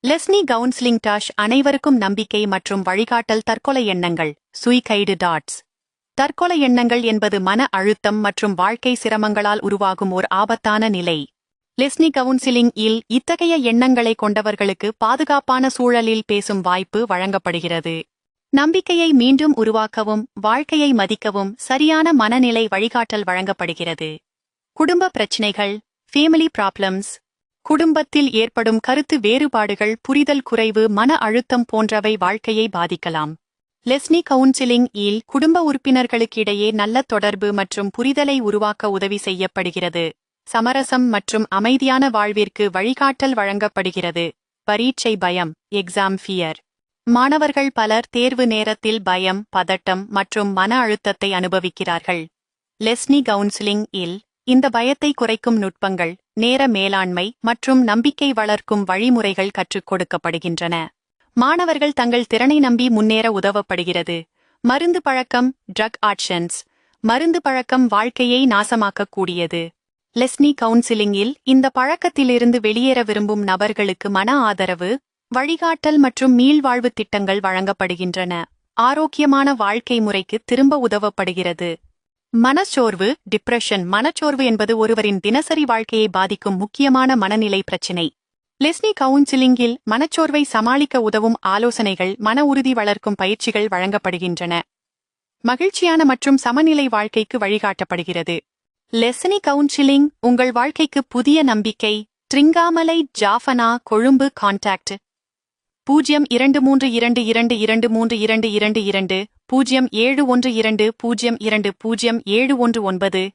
லெஸ்னி counselling dash அனைவருக்கும் நம்பிக்கை மற்றும் வழிகாட்டல். தற்கொலை எண்ணங்கள் சூய்கைடு டாட்ஸ். தற்கொலை எண்ணங்கள் என்பது மன அழுத்தம் மற்றும் வாழ்க்கை சிரமங்களால் உருவாகும் ஓர் ஆபத்தான நிலை. லெஸ்னி கவுன்சிலிங் இல் இத்தகைய எண்ணங்களை கொண்டவர்களுக்கு பாதுகாப்பான சூழலில் பேசும் வாய்ப்பு வழங்கப்படுகிறது. நம்பிக்கையை மீண்டும் உருவாக்கவும் வாழ்க்கையை மதிக்கவும் சரியான மனநிலை வழிகாட்டல் வழங்கப்படுகிறது. குடும்ப பிரச்சினைகள் ஃபேமிலி ப்ராப்ளம்ஸ். குடும்பத்தில் ஏற்படும் கருத்து வேறுபாடுகள், புரிதல் குறைவு, மன அழுத்தம் போன்றவை வாழ்க்கையை பாதிக்கலாம். லெஸ்னி கவுன்சிலிங் இல் குடும்ப உறுப்பினர்களுக்கிடையே நல்ல தொடர்பு மற்றும் புரிதலை உருவாக்க உதவி செய்யப்படுகிறது. சமரசம் மற்றும் அமைதியான வாழ்விற்கு வழிகாட்டல் வழங்கப்படுகிறது. பரீட்சை பயம் எக்ஸாம் ஃபியர். மாணவர்கள் பலர் தேர்வு நேரத்தில் பயம், பதட்டம் மற்றும் மன அழுத்தத்தை அனுபவிக்கிறார்கள். லெஸ்னி கவுன்சிலிங் இல் இந்த பயத்தை குறைக்கும் நுட்பங்கள், நேர மேலாண்மை மற்றும் நம்பிக்கை வளர்க்கும் வழிமுறைகள் கற்றுக் கொடுக்கப்படுகின்றன. மாணவர்கள் தங்கள் திறனை நம்பி முன்னேற உதவப்படுகிறது. மருந்து பழக்கம் ட்ரக் ஆட்ஷன்ஸ். மருந்து பழக்கம் வாழ்க்கையை நாசமாக்கக்கூடியது. லெஸ்னி கவுன்சிலிங்கில் இந்த பழக்கத்திலிருந்து வெளியேற விரும்பும் நபர்களுக்கு மன ஆதரவு, வழிகாட்டல் மற்றும் மீள்வாழ்வு திட்டங்கள் வழங்கப்படுகின்றன. ஆரோக்கியமான வாழ்க்கை முறைக்கு திரும்ப உதவப்படுகிறது. மனச்சோர்வு டிப்ரெஷன். மனச்சோர்வு என்பது ஒருவரின் தினசரி வாழ்க்கையை பாதிக்கும் முக்கியமான மனநிலை பிரச்சினை. லெஸ்னி கவுன்சிலிங்கில் மனச்சோர்வை சமாளிக்க உதவும் ஆலோசனைகள், மன உறுதி வளர்க்கும் பயிற்சிகள் வழங்கப்படுகின்றன. மகிழ்ச்சியான மற்றும் சமநிலை வாழ்க்கைக்கு வழிகாட்டப்படுகிறது. லெஸ்னி கவுன்சிலிங் உங்கள் வாழ்க்கைக்கு புதிய நம்பிக்கை. ட்ரிங்காமலை ஜாஃபனா, கொழும்பு. கான்டாக்ட் 0232222322 0712020202019.